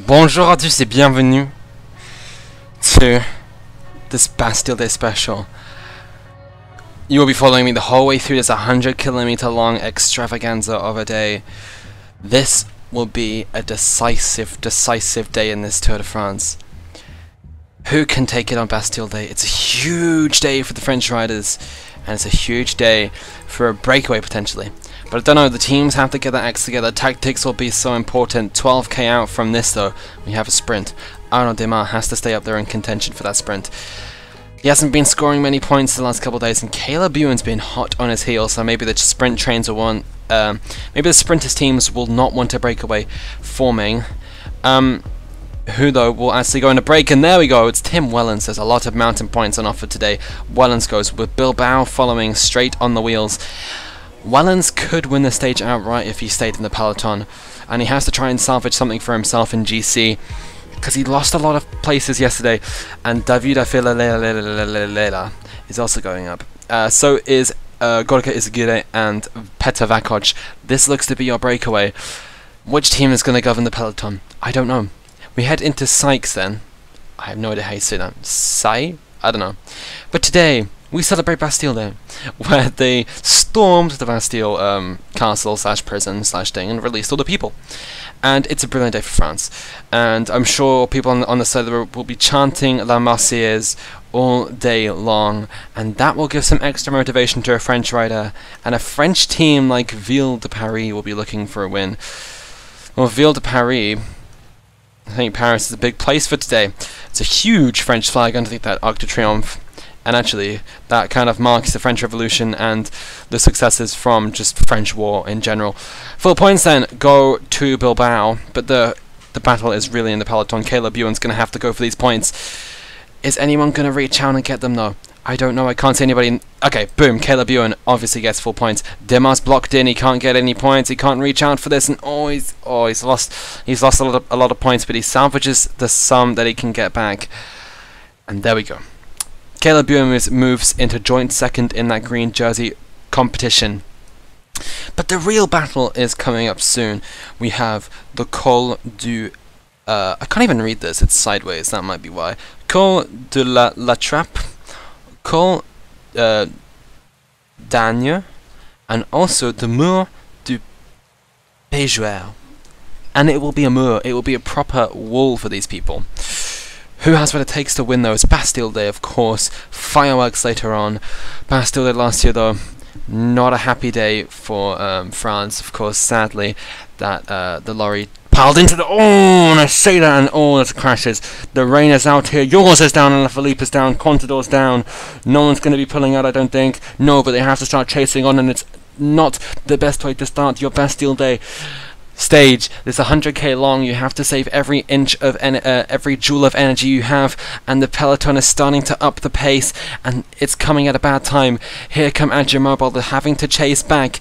Bonjour à tous et bienvenue to this Bastille Day special. You will be following me the whole way through this 100-kilometer long extravaganza of a day. This will be a decisive day in this Tour de France. Who can take it on Bastille Day? It's a huge day for the French riders, and it's a huge day for a breakaway potentially. But I don't know, the teams have to get their acts together. Tactics will be so important. 12k out from this though, we have a sprint. Arnaud Démare has to stay up there in contention for that sprint. He hasn't been scoring many points the last couple of days, and Caleb Ewan's been hot on his heels, so maybe the sprint trains will want... maybe the sprinters teams will not want a breakaway forming. Who though will actually go in a break, and there we go, it's Tim Wellens. There's a lot of mountain points on offer today. Wellens goes with Bilbao following straight on the wheels. Wellens could win the stage outright if he stayed in the peloton, and he has to try and salvage something for himself in GC, because he lost a lot of places yesterday, and David Afila is also going up. So is Gorka Izagirre and Petr Vakoc. This looks to be your breakaway. Which team is going to govern the peloton? I don't know. We head into Cyclist then. I have no idea how you say that. I don't know. But today, we celebrate Bastille Day, where they stormed the Bastille castle / prison / thing and released all the people. And it's a brilliant day for France. And I'm sure people on the side of the road will be chanting La Marseillaise all day long. And that will give some extra motivation to a French rider. And a French team like Ville de Paris will be looking for a win. Well, Ville de Paris... I think Paris is a big place for today. It's a huge French flag underneath that Arc de Triomphe. And actually, that kind of marks the French Revolution and the successes from just French war in general. Full points then go to Bilbao, but the battle is really in the peloton. Caleb Ewan's going to have to go for these points. Is anyone going to reach out and get them though? I don't know, I can't see anybody. Okay, boom, Caleb Ewan obviously gets full points. Démare's blocked in, he can't get any points, he can't reach out for this, and he's lost a lot of points, but he salvages the sum that he can get back. And there we go. Caleb Ewan moves into joint second in that green jersey competition. But the real battle is coming up soon. We have the Col du... I can't even read this, it's sideways, that might be why. Col de la Trappe, Col d'Agne, and also the Mur du Péjouer. And it will be a Mur, it will be a proper wall for these people. Who has what it takes to win though? It's Bastille Day, of course. Fireworks later on. Bastille Day last year though, not a happy day for France, of course, sadly, that the lorry piled into the... Oh, and I say that, and oh, it crashes. The rain is out here. Yours is down, and Philippe is down. Contador's down. No one's going to be pulling out, I don't think. No, but they have to start chasing on, and it's not the best way to start your Bastille Day stage. It's 100k long. You have to save every inch of every joule of energy you have, and the peloton is starting to up the pace, and it's coming at a bad time. Here come Adjumobile, they're having to chase back,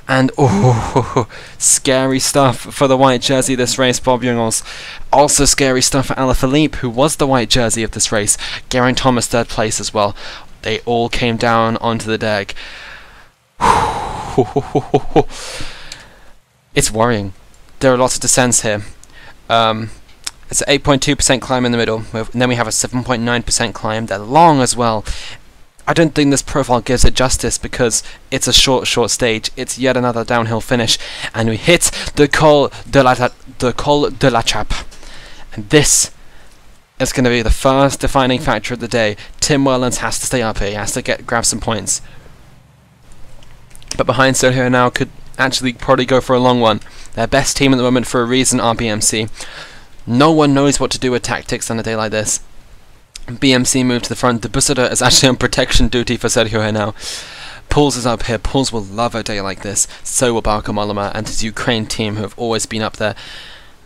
and oh, scary stuff for the white jersey this race, Bob Jungels. Also scary stuff for Alaphilippe, who was the white jersey of this race. Geraint Thomas third place as well. They all came down onto the deck. It's worrying. There are lots of descents here. It's an 8.2% climb in the middle, and then we have a 7.9% climb. They're long as well. I don't think this profile gives it justice because it's a short stage. It's yet another downhill finish, and we hit the Col de la Trappe. And this is going to be the first defining factor of the day. Tim Wellens has to stay up here. He has to grab some points. But behind Sergio now could actually probably go for a long one. Their best team at the moment for a reason are BMC. No one knows what to do with tactics on a day like this. BMC moved to the front. The Busada is actually on protection duty for Sergio now. Pouls is up here. Pouls will love a day like this. So will Bauke Mollema and his Ukraine team, who have always been up there.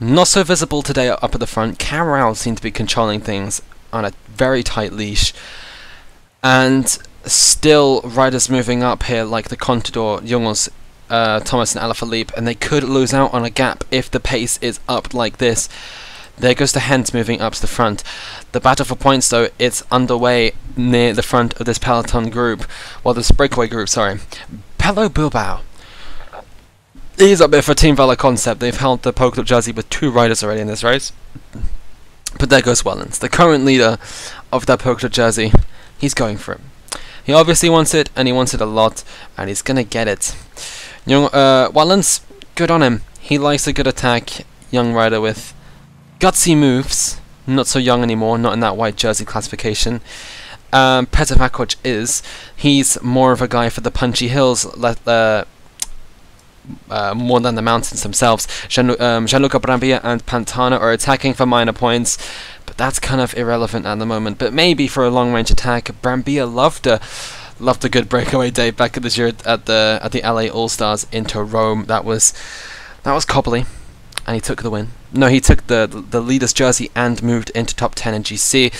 Not so visible today up at the front. Cameron seems to be controlling things on a very tight leash. And still riders moving up here like the Contador, Jungels, Thomas and Alaphilippe, and they could lose out on a gap if the pace is up like this. There goes the Hens moving up to the front. The battle for points though, it's underway near the front of this peloton group. Well, this breakaway group, sorry. Pello Bilbao He's a bit of a Team Valor concept. They've held the Polka Dot jersey with 2 riders already in this race. But there goes Wellens, the current leader of that Polka Dot jersey. He's going for it. He obviously wants it, and he wants it a lot, and he's gonna get it. Young Wellens, good on him. He likes a good attack. Young rider with gutsy moves. Not so young anymore, not in that white jersey classification. Petr Vakoc is. He's more of a guy for the punchy hills, more than the mountains themselves. Gianluca Brambilla and Pantano are attacking for minor points, but that's kind of irrelevant at the moment. But maybe for a long-range attack, Brambilla loved a good breakaway day back at this year at the LA All-Stars into Rome. That was cobbly, and he took the win. No, he took the leader's jersey and moved into top 10 in GC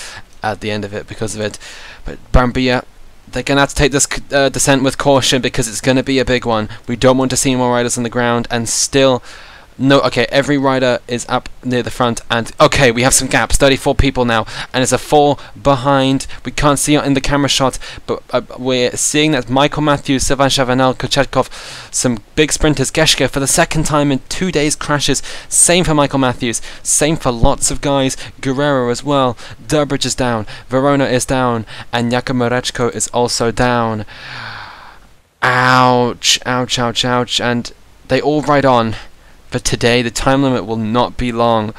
at the end of it because of it. But Brambilla, they're going to have to take this descent with caution because it's going to be a big one. We don't want to see more riders on the ground, and still... No, okay, every rider is up near the front, and okay, we have some gaps, 34 people now, and it's a 4 behind. We can't see it in the camera shot, but we're seeing that Michael Matthews, Sylvain Chavanel, Kochetkov, some big sprinters. Geschke, for the second time in 2 days, crashes. Same for Michael Matthews, same for lots of guys. Guerrero as well. Durbridge is down, Verona is down, and Yakomarechko is also down. Ouch, ouch, ouch, ouch, and they all ride on. But today, the time limit will not be long.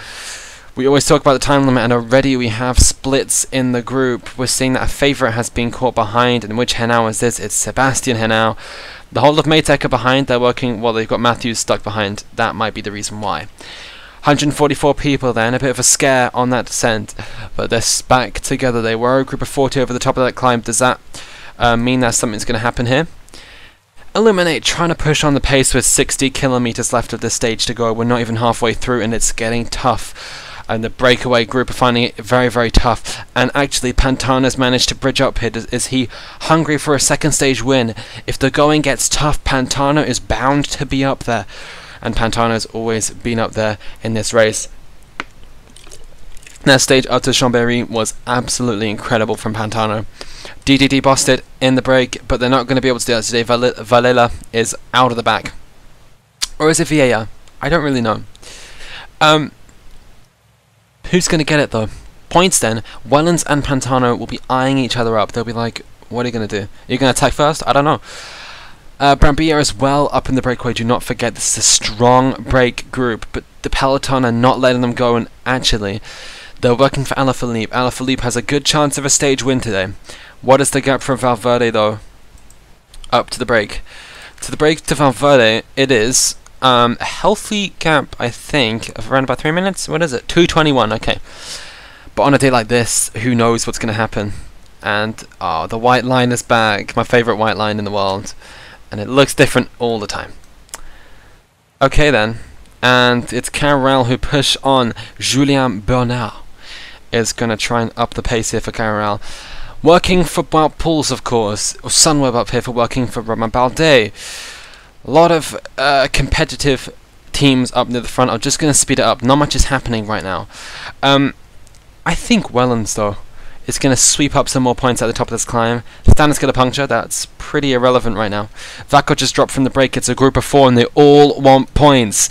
We always talk about the time limit, and already we have splits in the group. We're seeing that a favourite has been caught behind, and which Henao is this? It's Sebastian Henao. The whole of Maytech are behind. They're working, well, they've got Matthews stuck behind. That might be the reason why. 144 people then, a bit of a scare on that descent, but they're back together. They were a group of 40 over the top of that climb. Does that mean that something's going to happen here? Illuminate trying to push on the pace with 60 kilometers left of this stage to go. We're not even halfway through, and it's getting tough. And the breakaway group are finding it very, very tough. And actually, Pantano's managed to bridge up here. Is he hungry for a second stage win? If the going gets tough, Pantano is bound to be up there. And Pantano's always been up there in this race. That stage up to Chambéry was absolutely incredible from Pantano. DDD bossed it in the break, but they're not going to be able to do that today. Valela is out of the back. Or is it Vieira? I don't really know. Who's going to get it though? Points then. Wellens and Pantano will be eyeing each other up. They'll be like, what are you going to do? Are you going to attack first? I don't know. Brambilla as well up in the breakaway. Do not forget, this is a strong break group, but the peloton are not letting them go, and actually they're working for Alaphilippe. Alaphilippe has a good chance of a stage win today. What is the gap from Valverde though? Up to the break. To the break to Valverde, it is a healthy gap, I think, of around about 3 minutes. What is it? 2:21, okay. But on a day like this, who knows what's going to happen? And, oh, the white line is back. My favourite white line in the world. And it looks different all the time. Okay then. And it's Carrel who push on. Julien Bernard is going to try and up the pace here for Carrel. Working for Wout Poels, of course. Or Sunweb up here for working for Romain Bardet. A lot of competitive teams up near the front. I'm just going to speed it up. Not much is happening right now. I think Wellens, though, is going to sweep up some more points at the top of this climb. Stannis get a puncture. That's pretty irrelevant right now. Vakoc just dropped from the break. It's a group of 4, and they all want points.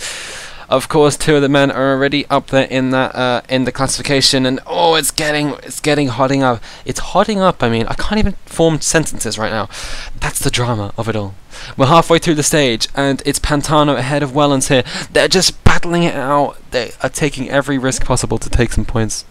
Of course, 2 of the men are already up there in that in the classification, and oh, it's getting hotting up. It's hotting up. I mean, I can't even form sentences right now. That's the drama of it all. We're halfway through the stage, and it's Pantano ahead of Wellens here. They're just battling it out. They are taking every risk possible to take some points.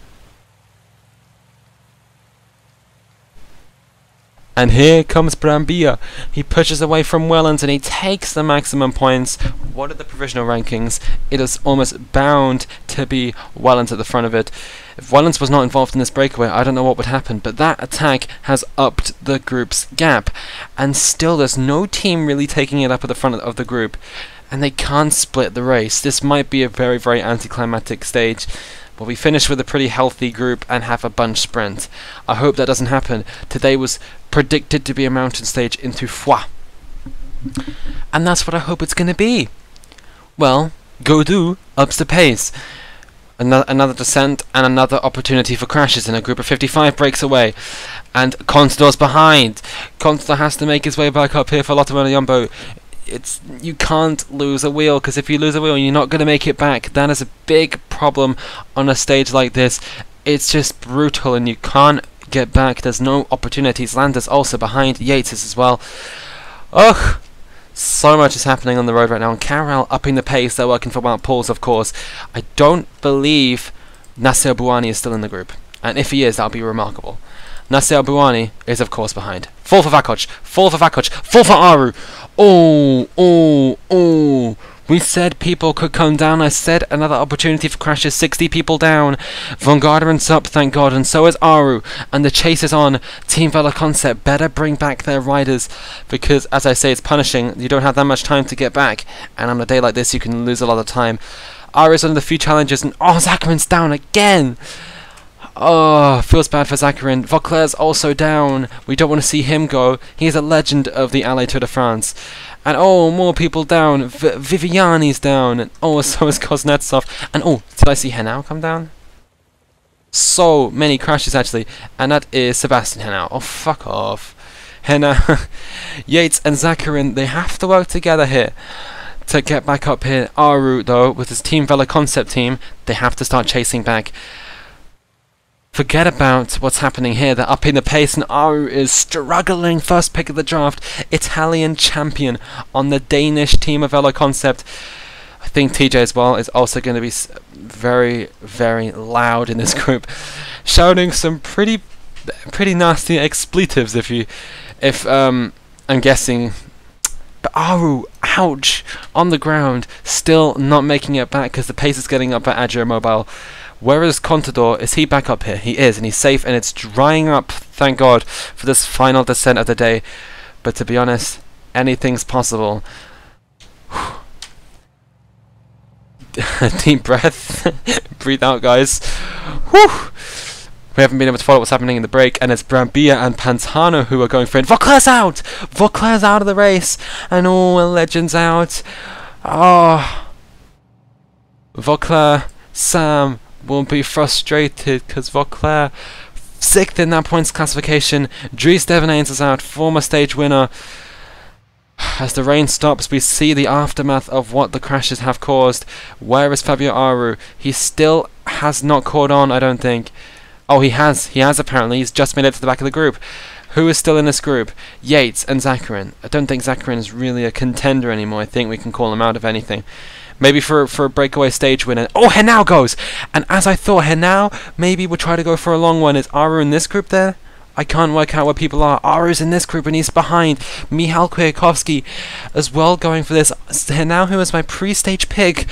And here comes Brambilla. He pushes away from Wellens and he takes the maximum points. What are the provisional rankings? It is almost bound to be Wellens at the front of it. If Wellens was not involved in this breakaway, I don't know what would happen, but that attack has upped the group's gap. And still there's no team really taking it up at the front of the group. And they can't split the race. This might be a very, very anticlimactic stage. But we finish with a pretty healthy group and have a bunch sprint. I hope that doesn't happen. Today was predicted to be a mountain stage into Foix. And that's what I hope it's going to be. Well, Godou ups the pace. Another descent and another opportunity for crashes, and a group of 55 breaks away. And Contador's behind. Contador has to make his way back up here for Lotto Yumbo. you can't lose a wheel, because if you lose a wheel you're not going to make it back. That is a big problem on a stage like this. It's just brutal and you can't get back. There's no opportunities. Landa's also behind. Yates is as well. Ugh, so much is happening on the road right now, and Carroll upping the pace. They're working for Wout Poels, of course. I don't believe Nasser Bouhanni is still in the group, and if he is, that'll be remarkable. Nasser Bouhanni is of course behind. Full for Vakoc, full for Vakoc, full for Aru. Oh, we said people could come down. I said another opportunity for crashes. 60 people down. Van Garderen's up, thank God, and so is Aru. And the chase is on. Team Velo Concept better bring back their riders, because, as I say, it's punishing. You don't have that much time to get back, and on a day like this you can lose a lot of time. Aru's under the few challenges, and Zacharyn's down again. Oh, feels bad for Zacharyn. Vauclair's also down. We don't want to see him go. He's a legend of the ALLEZ Tour de France. And more people down. Viviani's down. And so is Kuznetsov. And did I see Henao come down? So many crashes actually. And that is Sebastian Henao. Oh, fuck off. Henao. Yates and Zacharyn, they have to work together here to get back up here. Aru, though, with his Team Velo Concept team, they have to start chasing back. Forget about what's happening here. They're upping the pace, and Aru is struggling. First pick of the draft, Italian champion on the Danish Team of Velo Concept. I think TJ as well is also going to be very, very loud in this group, shouting some pretty nasty expletives. If I'm guessing. But Aru, ouch, on the ground, still not making it back because the pace is getting up at Agile Mobile. Where is Contador? Is he back up here? He is, and he's safe, and it's drying up, thank God, for this final descent of the day. But to be honest, anything's possible. Deep breath. Breathe out, guys. Whew. We haven't been able to follow what's happening in the break, and it's Brambilla and Pantano who are going for it. Vauclair's out! Vauclair's out of the race, and Legend's out. Vauclair, Sam will be frustrated because Vauclair 6th in that points classification. Dries Devenains is out, former stage winner. As the rain stops, we see the aftermath of what the crashes have caused. Where is Fabio Aru? He still has not caught on, I don't think. Oh, he has apparently. He's just made it to the back of the group. Who is still in this group? Yates and Zacharyn. I don't think Zacharyn is really a contender anymore. I think we can call him out of anything. Maybe for a breakaway stage winner. Henao goes! And as I thought, Henao maybe would try to go for a long one. Is Aru in this group there? I can't work out where people are. Aru's in this group and he's behind. Michal Kwiatkowski as well going for this. Henao, who is my pre-stage pick,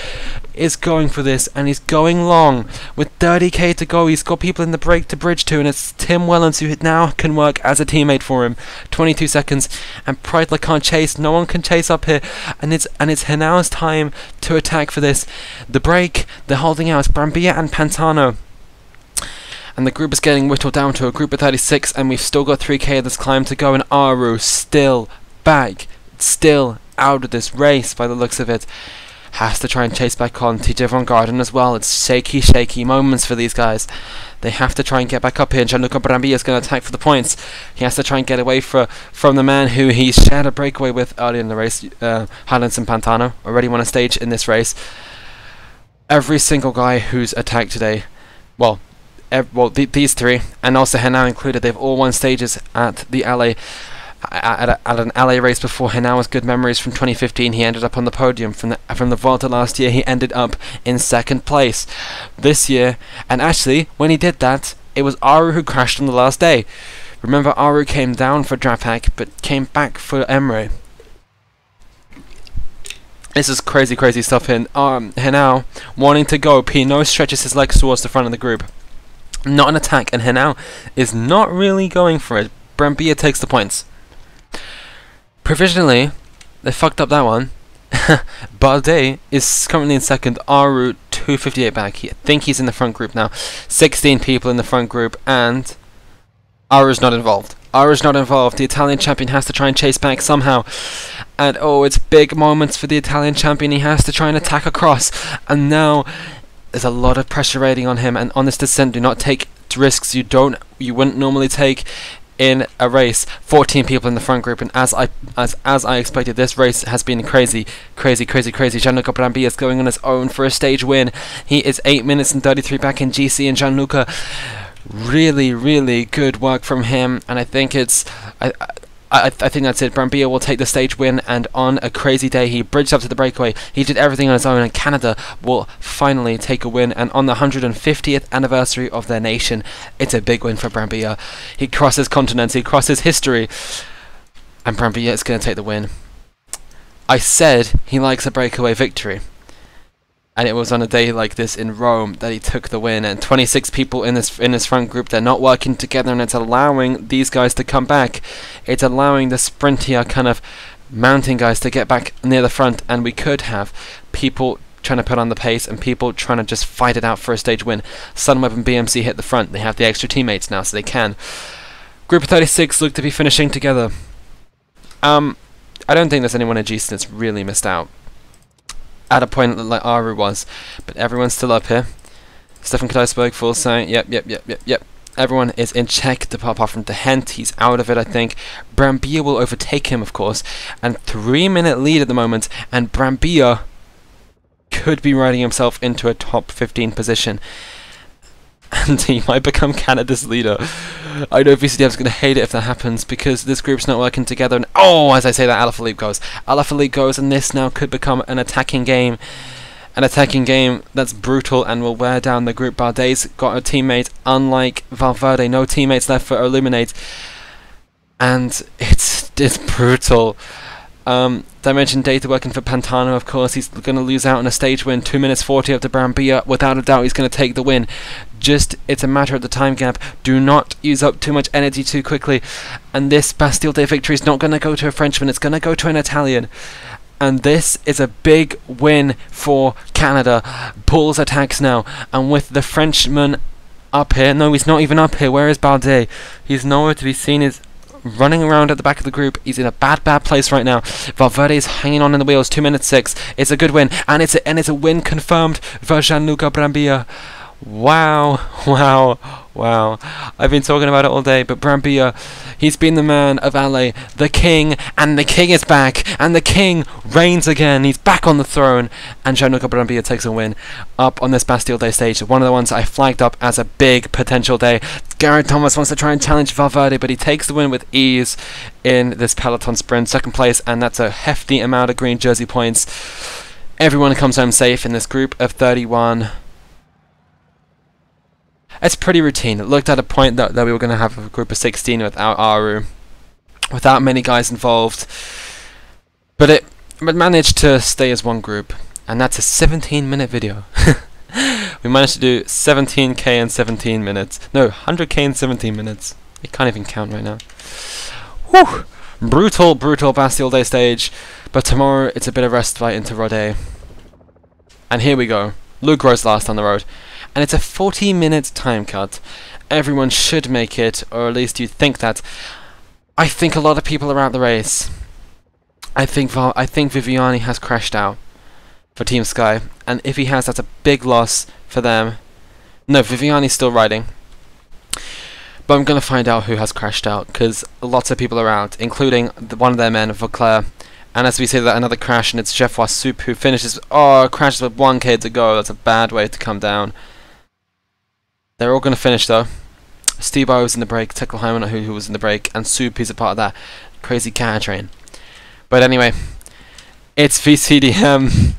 is going for this, and he's going long. With 30k to go, he's got people in the break to bridge to, and it's Tim Wellens who now can work as a teammate for him. 22 seconds, and Preitler can't chase. No one can chase up here, and it's Henao's time to attack for this. The break, they're holding out. Brambilla and Pantano. And the group is getting whittled down to a group of 36, and we've still got 3k of this climb to go, and Aru still back, still out of this race by the looks of it. Has to try and chase back on TJ Van Garderen as well. It's shaky moments for these guys. They have to try and get back up here, and Gianluca Brambilla is going to attack for the points. He has to try and get away from the man who he shared a breakaway with earlier in the race, Harlinson Pantano. Already won a stage in this race. Every single guy who's attacked today, these three, and also Henao included, they've all won stages at the ALLEZ. At an ALLEZ race before. Henao has good memories from 2015. He ended up on the podium from the Volta last year. He ended up in 2nd place this year, and actually when he did that, it was Aru who crashed on the last day. Remember, Aru came down for Drapac but came back for Emre. This is crazy stuff here. Henao wanting to go. Pinot stretches his legs towards the front of the group. Not an attack, and Henao is not really going for it. Brambilla takes the points. Provisionally, they fucked up that one. Bardet is currently in 2nd. Aru 258 back. I think he's in the front group now. 16 people in the front group, and Aru's not involved. Aru's not involved. The Italian champion has to try and chase back somehow. And it's big moments for the Italian champion. He has to try and attack across. And now there's a lot of pressure rating on him. And on this descent, do not take risks you wouldn't normally take. in a race. 14 people in the front group, and as I expected, this race has been crazy. Gianluca Brambilla is going on his own for a stage win. He is 8 minutes and 33 back in GC, and Gianluca, really good work from him, and I think it's I think that's it. Brambilla will take the stage win, and on a crazy day, he bridged up to the breakaway. He did everything on his own, and Canada will finally take a win. And on the 150th anniversary of their nation, it's a big win for Brambilla. He crosses continents, he crosses history, and Brambilla is going to take the win. I said he likes a breakaway victory, and it was on a day like this in Rome that he took the win. And 26 people in this front group, they're not working together, and it's allowing these guys to come back. It's allowing the sprintier kind of mountain guys to get back near the front, and we could have people trying to put on the pace and people trying to just fight it out for a stage win. Sunweb and BMC hit the front. They have the extra teammates now, so they can. Group of 36 look to be finishing together. I don't think there's anyone in GC that's really missed out at a point like Aru was, but everyone's still up here. Stefan Kleiberg, full sign. Yep. Everyone is in check apart from De Hent. He's out of it, I think. Brambilla will overtake him, of course, and 3-minute lead at the moment, and Brambilla could be riding himself into a top 15 position, and he might become Canada's leader. I know VCDF's going to hate it if that happens, because this group's not working together. And oh, as I say that, Alaphilippe goes. Alaphilippe goes, and this now could become an attacking game. An attacking game that's brutal and will wear down the group. Bardet's got a teammate, unlike Valverde. No teammates left for Illuminate. And it's brutal. Dimension Data working for Pantano, of course. He's going to lose out on a stage win. 2 minutes 40 up to Brambilla. Without a doubt, he's going to take the win. Just, it's a matter of the time gap. Do not use up too much energy too quickly. And this Bastille Day victory is not going to go to a Frenchman. It's going to go to an Italian. And this is a big win for Canada. Bulls attacks now. And with the Frenchman up here. No, he's not even up here. Where is Bardet? He's nowhere to be seen. He's running around at the back of the group. He's in a bad place right now. Valverde is hanging on in the wheels. 2 minutes 6. It's a good win, and it's a win confirmed for Gianluca Brambilla. Wow. I've been talking about it all day, but Brambilla, he's been the man of ALLEZ, the king, and the king is back, and the king reigns again. He's back on the throne, and Gianluca Brambilla takes a win up on this Bastille Day stage. One of the ones I flagged up as a big potential day. Garrett Thomas wants to try and challenge Valverde, but he takes the win with ease in this peloton sprint. 2nd place, and that's a hefty amount of green jersey points. Everyone comes home safe in this group of 31. It's pretty routine. It looked at a point that we were going to have a group of 16 without Aru, without many guys involved, but it managed to stay as one group, and that's a 17-minute video. We managed to do 17k in 17 minutes. No, 100k in 17 minutes. I can't even count right now. Whew! Brutal Bastille Day stage, but tomorrow it's a bit of respite into Rode. And here we go. Luke Gross last on the road. And it's a 40-minute time cut. Everyone should make it, or at least you think that. I think a lot of people are out the race. I think Viviani has crashed out for Team Sky, and if he has, that's a big loss for them. No, Viviani's still riding. But I'm going to find out who has crashed out, because lots of people are out, including one of their men, Vauclair. And as we see that another crash, and it's Geoffroy Soup who finishes. Oh, crashes with 1k to go. That's a bad way to come down. They're all going to finish though. Stebo was in the break, Tekkelheimer who was in the break, and Soup, he's a part of that crazy car train. But anyway, it's VCDM.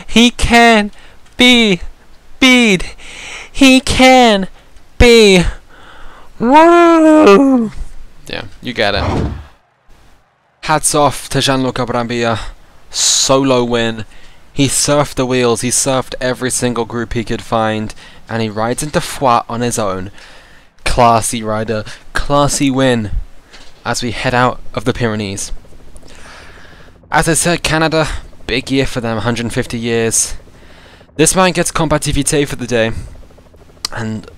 He can be beat. He can be. Woo! Yeah, you get it. Hats off to Gianluca Brambilla. Solo win. He surfed the wheels, he surfed every single group he could find, and he rides into Foix on his own. Classy rider, classy win as we head out of the Pyrenees. As I said, Canada, big year for them, 150 years. This man gets combativité for the day, and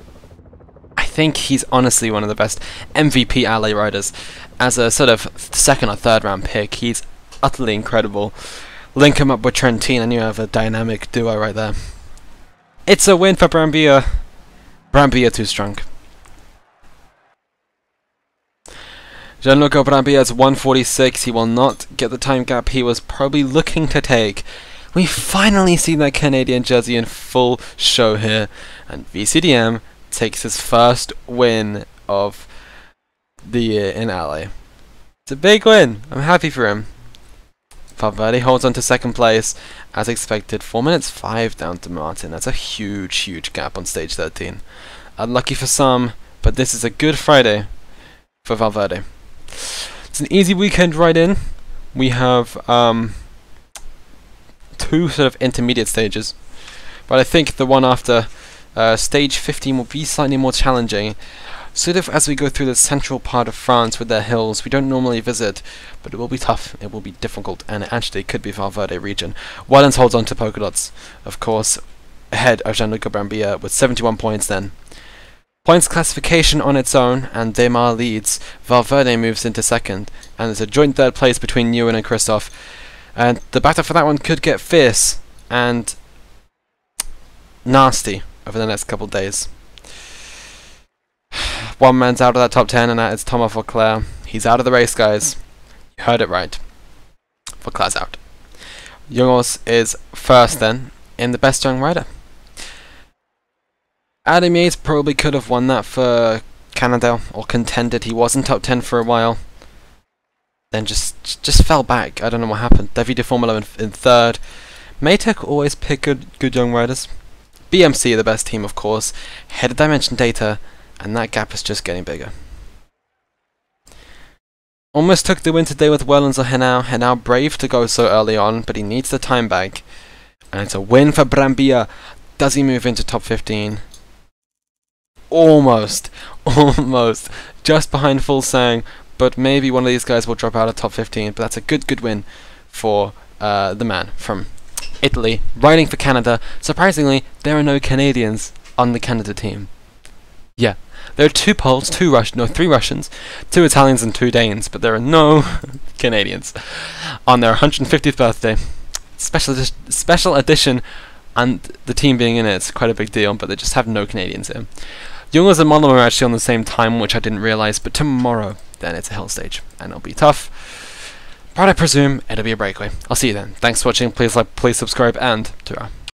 I think he's honestly one of the best MVP ALLEZ riders. As a sort of 2nd or 3rd round pick, he's utterly incredible. Link him up with Trentin and you have a dynamic duo right there. It's a win for Brambilla. Brambilla too strong. Gianluca Brambilla is 146. He will not get the time gap he was probably looking to take. We finally see that Canadian jersey in full show here, and VCDM takes his first win of the year in LA. It's a big win. I'm happy for him. Valverde holds on to second place as expected. 4 minutes 5 down to Martin. That's a huge gap on stage 13. Unlucky for some, but this is a good Friday for Valverde. It's an easy weekend right in. We have two sort of intermediate stages, but I think the one after stage 15 will be slightly more challenging. Sort of as we go through the central part of France with their hills we don't normally visit, but it will be tough, it will be difficult, and it actually could be Valverde region. Wellens holds on to polka dots, of course, ahead of Gianluca Brambilla with 71 points then. Points classification on its own, and Demar leads. Valverde moves into second, and there's a joint third place between Ewan and Christoph. And the battle for that one could get fierce and nasty over the next couple of days. One man's out of that top 10, and that is Thomas Vauclair. He's out of the race, guys. You heard it right. Vauclair's out. Jungels is first then in the best young rider. Adam Yates probably could have won that for Canada, or contended. He was in top 10 for a while, then just fell back. I don't know what happened. Davide Formolo in third. Maytech always pick good young riders. BMC are the best team, of course. Head of Dimension Data, and that gap is just getting bigger. Almost took the win today with Wellens or Henao. Henao brave to go so early on, but he needs the time back. And it's a win for Brambilla. Does he move into top 15? Almost. Just behind Full Sang, but maybe one of these guys will drop out of top 15, but that's a good win for the man from Italy, riding for Canada. Surprisingly, there are no Canadians on the Canada team. Yeah, there are 2 Poles, 3 Russians, 2 Italians and 2 Danes, but there are no Canadians on their 150th birthday. Special edition, and the team being in it's quite a big deal, but they just have no Canadians here. Jungels and Mollema are actually on the same time, which I didn't realise, but tomorrow, then it's a hill stage, and it'll be tough. But I presume it'll be a breakaway. I'll see you then. Thanks for watching, please like, please subscribe, and ta-ra.